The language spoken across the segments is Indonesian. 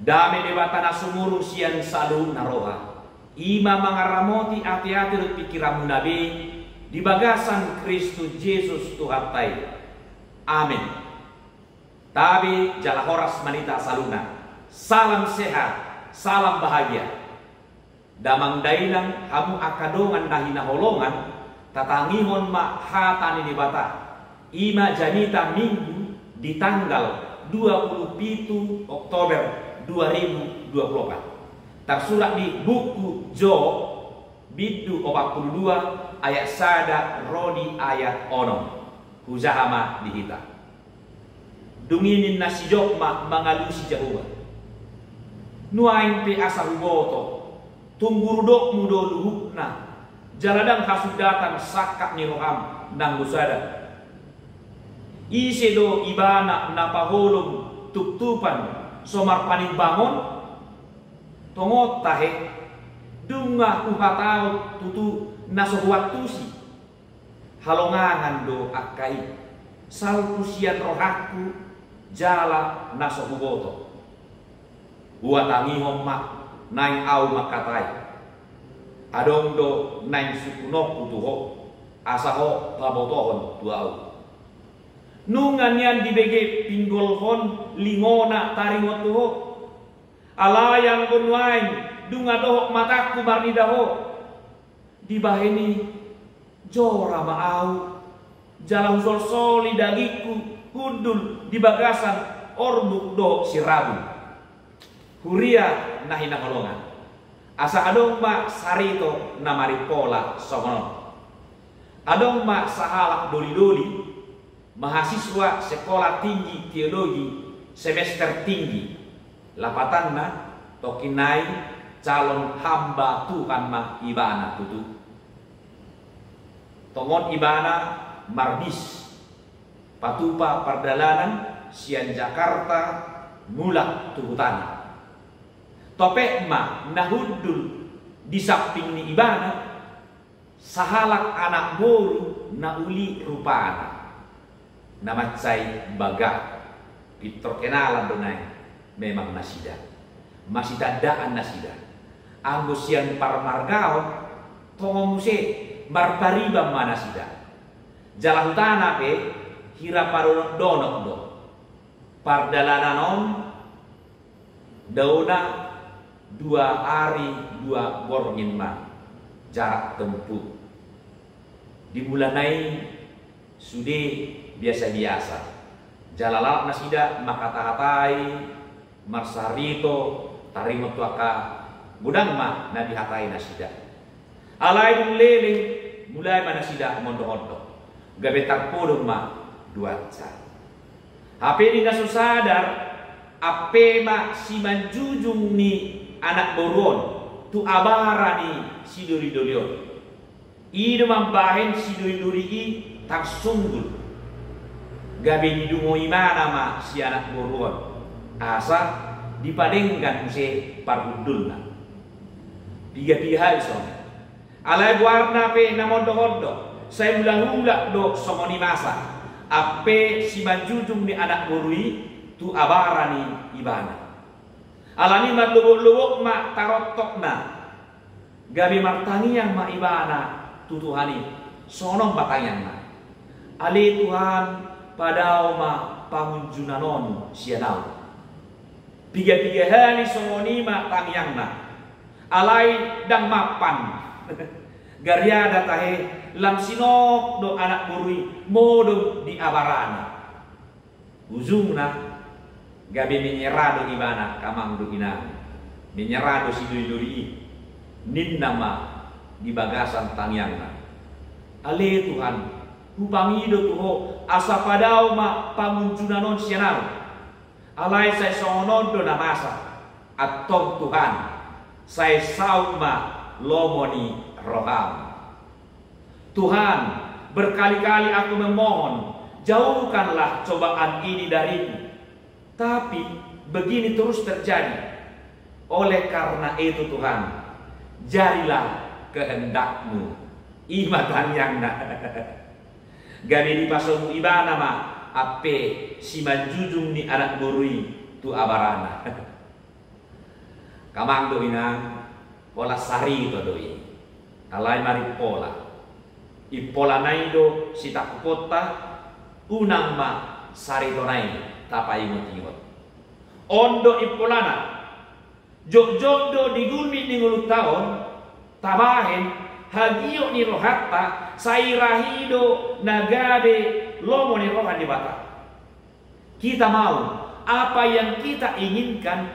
Dame debata na sumurung sian salu naroha. Ima mangaramoti ati-ati rut pikiramu nabi di bagasan Kristus Yesus Tuhan tai. Amin. Tabi jala horas manita saluna. Salam sehat, salam bahagia. Damang dailang hamu akadongan nahina holongan tatangihon ma hatani debata. Ima janita minggu di tanggal 27 Oktober 2024. Tersurat di buku Jo Bidu 42 ayat sada rodi ayat onom. Huzahama dihita. Dunginin nasi jokma mangalusi jahuwa. Nuain pe asa hugoto. Tunggurudok mudo luhukna. Jaladang hasudatan sakak ni roham nang gusada. Isedo ibana napaholong tuktupan somar paning bangon tongot tahe dunga uhatau tutu nasohuatusi halongangan do akai salpusian rohaku jala nasohugoto buatangi homak naing au makatai adong do naing sukunok utuho asaho pabotohon tuau nungan yan dibege pinggolhon lingona taringot tuho alayang bunwain dunga dohok mataku marnidaho dibaheni jora maau jalan sol-soli dagiku hudul di bagasan orbuk do sirabu huria nahina kolongan asa adong ma sarito namari pola songonon adong ma sahalak doli-doli mahasiswa sekolah tinggi teologi semester tinggi lapatanna tokinai calon hamba Tuhan mah ibana tutu tongon ibana marbis patupa pardalanan sian Jakarta mulak tuhutana topek mah nahudul di samping ni ibana sahalak anak boru nauli rupana nama cai baga pitrokenalan donai memang nasida masih daan nasida anggosian parmargao tongomuse marpariba manasida jalan tanah pe hira paronok donok do pardalananon dauna 2 hari 2 gorngin ma jarak tempuh dimulanai sude biasa-biasa jalalak nasida makata-hatai marsarito tarimo tuaka budang mah nabi hatai nasida alai lele mulai manasida mondo-mondo gabe tarpodong mah duaca HP di nasu sadar ape mah si manjujung ni anak boron tu abara ni si duri-durion ido mambahen si duri-duri i tak sunggul gabe didungo imana ma si anak boruan asa dipadengkan se parhudulna piga-piga iso alai warna pe namondo-hondo saya mula-mula do somoni masa ape si manjujung ni anak borui tu abarani ibana alani marlubuk-lubuk ma tarotokna gabe martangiang ma ibana tutuhani sonong batayang na ali Tuhan padao ma pangunjunanon sianau piga-piga hari somoni ma tangyang na alai dang mapan gariada tahe lam sinok do anak burui modo di abarana ujungna gabe menyerado ibana kamang do ina menyerado si duri-duri ninna ma di bagasan tangyang na ale Tuhan hubangido tuho asa padao ma pamunjunanon sianau alai saya songon do namasa atong Tuhan saya sauma lomoni roham Tuhan berkali-kali aku memohon jauhkanlah cobaan ini dariku tapi begini terus terjadi oleh karena itu Tuhan jadilah kehendakmu imatan yang gabe di pasomu ibana ma ape si manjujung ni anak borui tu abarana Kamang do inang pola sari to doi. Alai mari pola. Ipola nai do sita kota unang ma sari to nai tapai ingot-ingot. Ondo ipolana jog-jog do digulmi ni ngulu taon tabahen hagio ni rohatta sairahido nagabe lomo ni rohan di bata. Kita mau apa yang kita inginkan,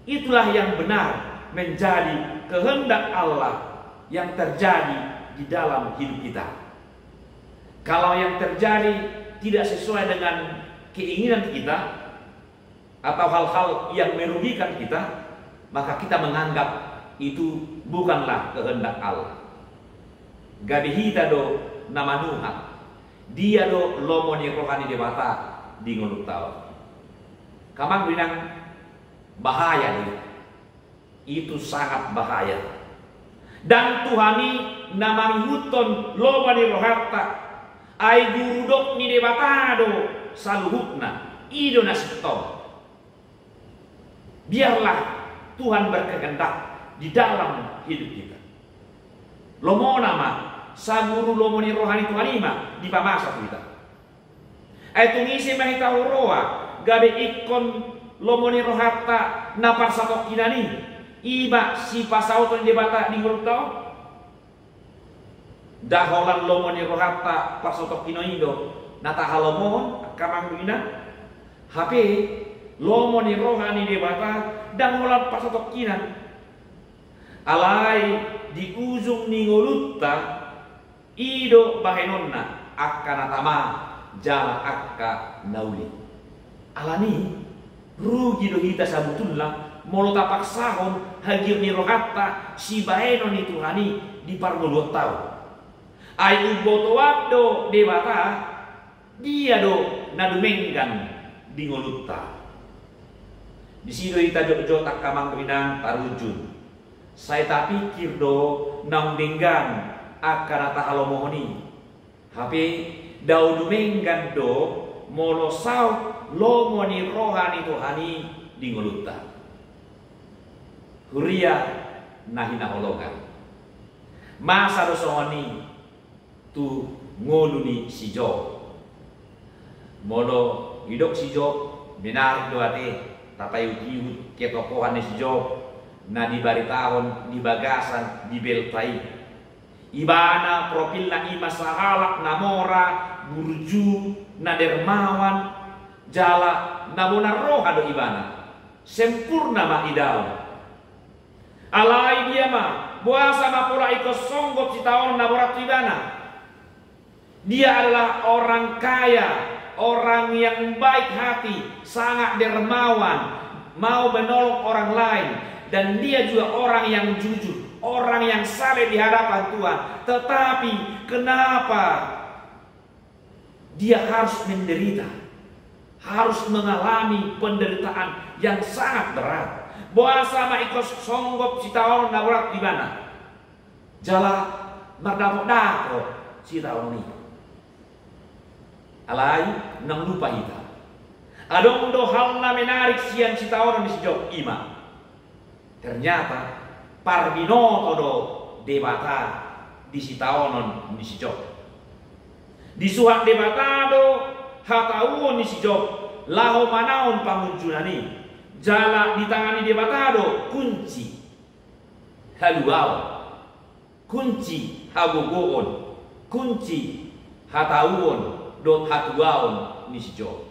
itulah yang benar menjadi kehendak Allah yang terjadi di dalam hidup kita. Kalau yang terjadi tidak sesuai dengan keinginan kita atau hal-hal yang merugikan kita, maka kita menganggap itu bukanlah kehendak Allah. Gabihita do namanuha, dia do lomoni rohani dewata di ngoluk tahu. Kamang bilang bahaya ini. Itu sangat bahaya. Dan Tuhani namang huton lomoni rohatta ay gurudok ni debatado saluhukna ido nasito. Biarlah Tuhan berkehendak di dalam hidup kita. Lomo nama saguru lomoni rohani Tuhanima di pamasa kita. Ay tungisi mahita uroa gabe ikon lomoni rohatta napasatok kinani. Iba si pasauton debata di ngulutao daholan lomoni rohatta pasotok kinoindo nata halomon kamang ina HP lomoni rohani debata dan holan pasotok kinan alai di ujung ni ngulutta ido bahenonna akkanatama jala akka nauli alani rugi do hita sabutullah molo tapak sahon hagir ni rohatta si baeno ni Tuhani di parmuluat tau ay uboto wabdo debata dia do nadumenggan di ngolutta di sido ita jok tak kamang binang tarujun saya tak pikir do nang denggan akarata halomohoni hape dau dumenggan do molo sau lomoni rohani Tuhani di ngolutta Huria nahina hologan masa dosoni tu ngoluni si Jo molo hidok si Jo benar doate tapai ukiut ketokohan si Jo na di baritahon di bagasan di beltai ibana profil na ima sahalak namora burju na dermawan jala namona roha do ibana sempurna ma idao alai dia mah buasa mapura ikut songgok si tahun naborat ibana. Dia adalah orang kaya, orang yang baik hati, sangat dermawan, mau menolong orang lain, dan dia juga orang yang jujur, orang yang saleh di hadapan Tuhan. Tetapi kenapa dia harus menderita, harus mengalami penderitaan yang sangat berat? Buasa ma ikos songgop si tahun naborat di mana? Jala mardamo-dako si tahun ini. Alai nang lupa ita. Adong do hal na menarik sian si tahun ni si Job ima. Ternyata parbinoto do debata di si tahun ni si Job. Di suhat debata do hatauon ni si Job laho manaon pangunjunani. Jala ditangani debatado kunci haluau kunci hagogoon kunci hatauon dot hatuaon ni si Job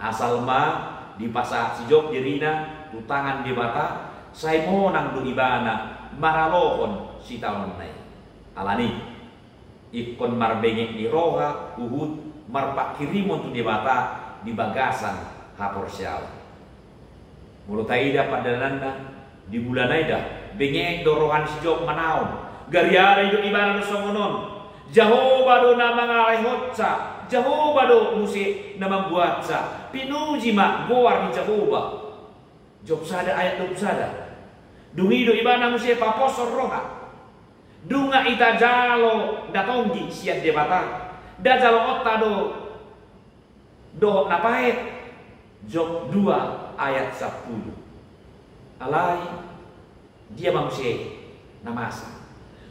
asal ma di pasar si Job dirina tutangan debata saya monang do ibana maralohon si tahun nai alani ikon marbengek di roha uhud marpak kirimon tu debata di bagasan hapor syal mulut aida pada nanda di bulan aida bengek dorohan si Job manaon gariara itu ibana songonon Jehovah do nama ngalai hotsa Jehovah do musi nama buatsa pinuji mak goar ni Jehovah Job sada ayat 20 sada dungi do ibana musi paposor roha dunga ita jalo datonggi siat debata da jalo otta do napaet Job 2 ayat 10 alai dia manusia namasa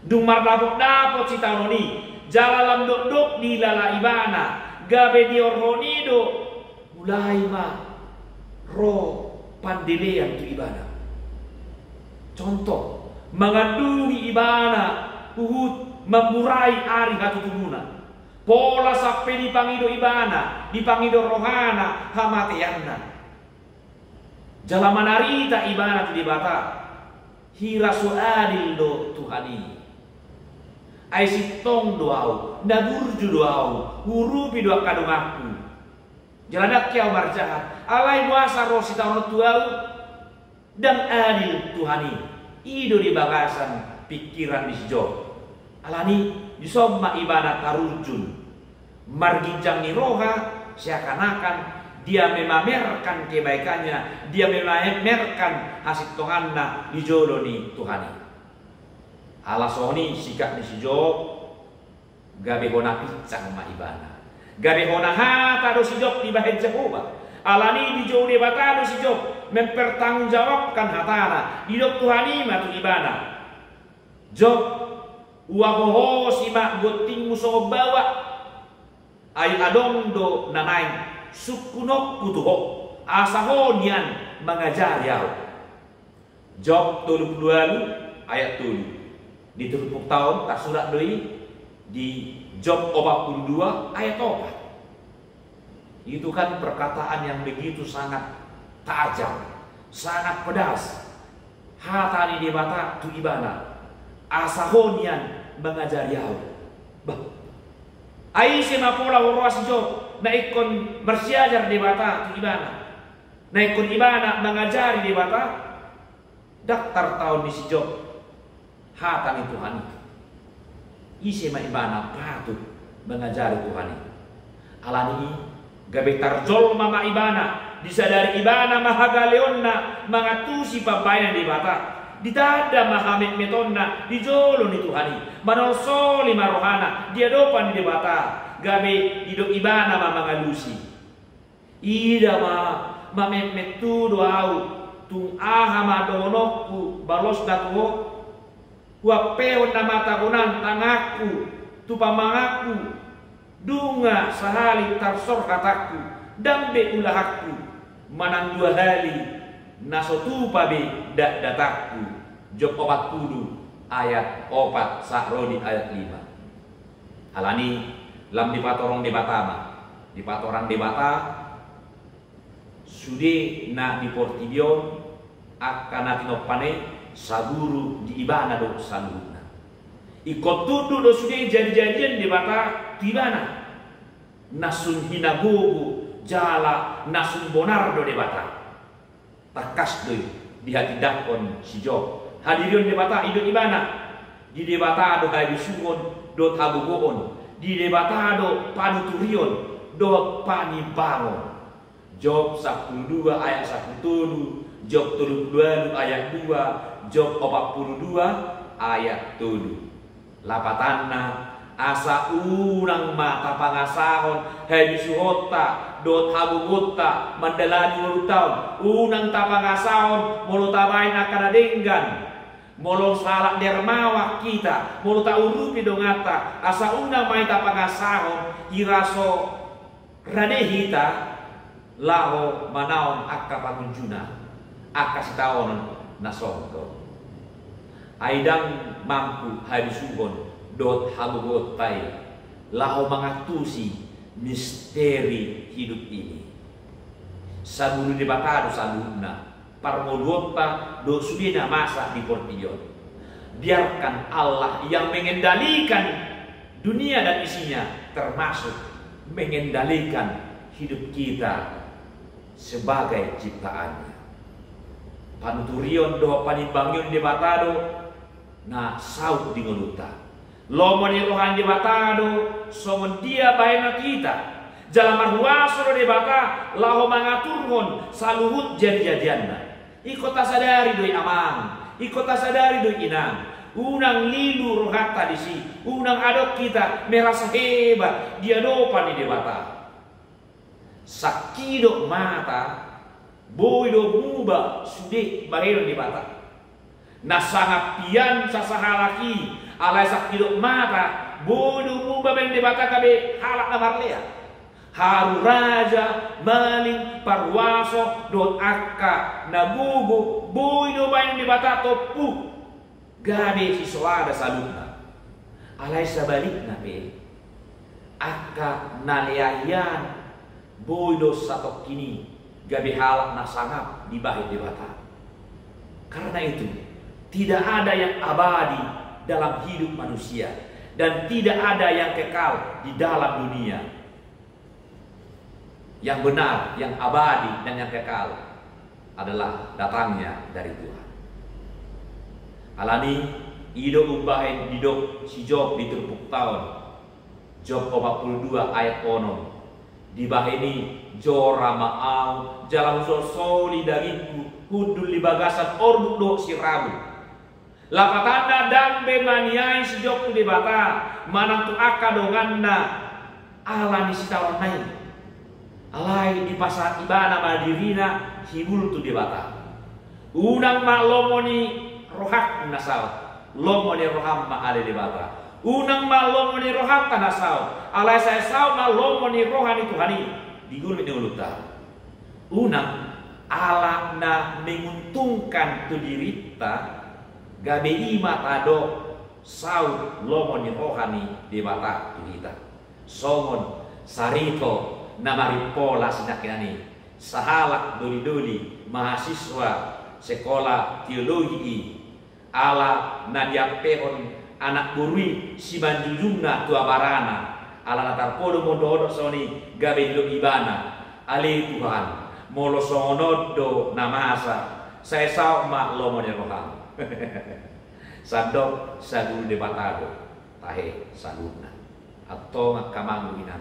dumar dapot si tanoni jalalam dok di lala ibana gabe di orhonido mulai ro pandelean tu ibana. Contoh mengandungi ibana uhud memburai ari hatu tumuna pola sampai dipangido ibana dipangido rohana hamateanna jalamanarita ibana tu dibata hira suadil do Tuhani ai sitong doau nagurju doau hurupi doa kadung aku jalanak kiau marjahat alai muasa rosi tahun tuau dan adil Tuhani ido di bagasan pikiran disjo alani disomma ibana tarujun marginjang ni roha seakan-akan dia memamerkan kebaikannya, dia memamerkan hasil Tuhanna di jodoh ni Tuhani. Alasoni sikap ni si Job gabe hona picang ma ibana. Gabe hona hata do si Job di bahen Jehovah. Alani di jodoh de batado si Job mempertanggungjawabkan hatana di dok Tuhani ma tu ibana. Job uahoho si mak goting muso bawa ay adong do nanay sukunok putuho asahonian mengajar yau. Job 32 ayat 7 di 70 tahun tak surat doi di Job 42 ayat 4. Itu kan perkataan yang begitu sangat tajam, sangat pedas. Hatani di mata tu ibana asahonian mengajar yau. Ai sema pola horas Job na ikon bersiajar di bata tu ibana na ikon ibana mengajari di bata daftar tahun di si Job hatan Tuhan isi ma ibana patut mengajari Tuhan alani gabe tarjol mama ibana disadari ibana mahagaleonna mangatusi pambayan di bata ditada mahamit metonna di jolo ni Tuhani manosoli marohana dia dopan di bata gabe hidup ibana mangalusi ida metu doau tung aha madonokku balos datuo huapeo namata kunan tangaku tu pamangaku dunga sahali tarsor kataku dambe ulahakku manang dua hali nasotu pabe dak datakku Job 40 ayat 4 sahroni ayat 5 alani lam di patorong di batama di patorang di bata sude na di portibion akana tinopane saguru di ibana do saluna ikot tudu do sude jadi-jadian di bata di bana nasun hinagogo jala nasun bonardo di bata takas do di hati dakon si Job hadirion di bata ido ibana di bata do kayu sungon do tabugoon di debatado panuturion do panibangon Job 12 ayat 1 Job 32 ayat 2 Job 42 ayat 7 lapatanna asa unang mata pangasahon hadi suhota do habugota mandalani mulutaon unang tapangasahon mulutabain akan adenggan molo salak dermawa kita molo ta urupi dongata asa una mai ta pangasahon iraso radehita laho manaon akka pangunjuna akka sitaon nasongko aidang mampu hadisuhon dot habugotai laho mangatusi misteri hidup ini sabulu debatado saluna parmoluota do sudina masa di portiyon. Biarkan Allah yang mengendalikan dunia dan isinya, termasuk mengendalikan hidup kita sebagai ciptaannya. Panuturion do panibangyon di batado na saut di ngoluta. Lomo ni rohan di batado somon dia bayana kita. Jalan marhuasro di bata laho mangaturhon saluhut jadi-jadianna. Ikota sadari doi amang, ikota sadari doi inang. Unang lilu rohata di si, unang adok kita merasa hebat dia dopan di bata. Sakido mata boido muba sude bahero di bata. Na sangat pian sasahalaki alai sakidok mata boido muba ben di bata kabe halak na marlea. Haru raja maling parwaso dot akka nagugo boido bain di bata topu gabe si soada salutna. Alai sabalikna be akka naleayan boido satok kini gabe halak na sangap di bahit debata. Karena itu tidak ada yang abadi dalam hidup manusia dan tidak ada yang kekal di dalam dunia. Yang benar, yang abadi dan yang kekal adalah datangnya dari Tuhan. Alani ido umbahin didok si Job di terpuk tahun Job 42 ayat ono di bahini jora maau jalan sosoli dariku hudul di bagasan orduk do si rabu lapatanda dambe maniai si Job di bata manang tu akka donganna ala ni sitalonai alai di pasar ibana madirina hibul tu di bata unang malomoni rohak nasal lomoni roham ma ale di bata unang malomoni rohak tanasau alai saya sau malomoni rohani Tuhani digulung di uluta unang ala na menguntungkan tu dirita gabe ima tado sau lomoni rohani di mata dirita songon sarito namaripola sinakinani sahalak doli-doli mahasiswa sekolah teologi ala nadiapehon anak burui si manjujungna tua barana ala natar podo mondo soni gabe do ibana ale Tuhan molo sonodo namasa saya sao mak lomo de roham sadok sagul de batago tahe saguna atau ngakamangu inan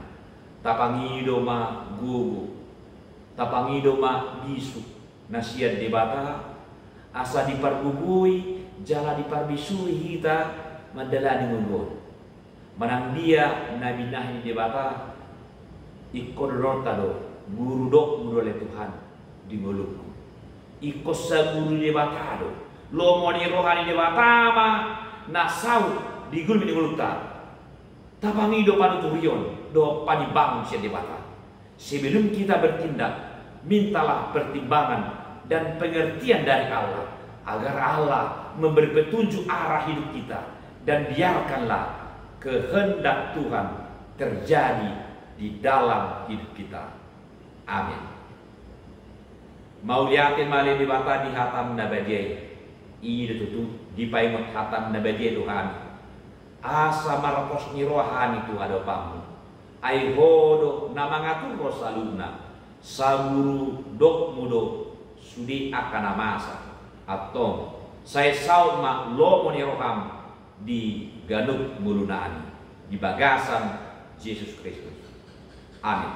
tapangido ma gugu tapangido ma bisu nasiat de bata asa dipargugui jala diparbisui kita madalani ngunggon manang dia nabi nahi di bata ikon rotado guru dok mudole Tuhan di mulutku ikos sa guru di bata do lomo ni rohani di bata ma nasau di gulmi di mulutta tapangi do padu turion do panibang sia di bata. Sebelum kita bertindak mintalah pertimbangan dan pengertian dari Allah agar Allah memberi petunjuk arah hidup kita. Dan biarkanlah kehendak Tuhan terjadi di dalam hidup kita. Amin. Mau liatin malin di bata di hatam nabajai. Iya tutu di paimot hatam nabajai Tuhan. Asa marapos ni rohani tu ada pamu. Ai hodo namangatur rosaluna. Saburu dok mudo sudi akan amasa. Atau saya sau mak lomo ni roham di ganuk mulunaan di bagasan Yesus Kristus. Amin.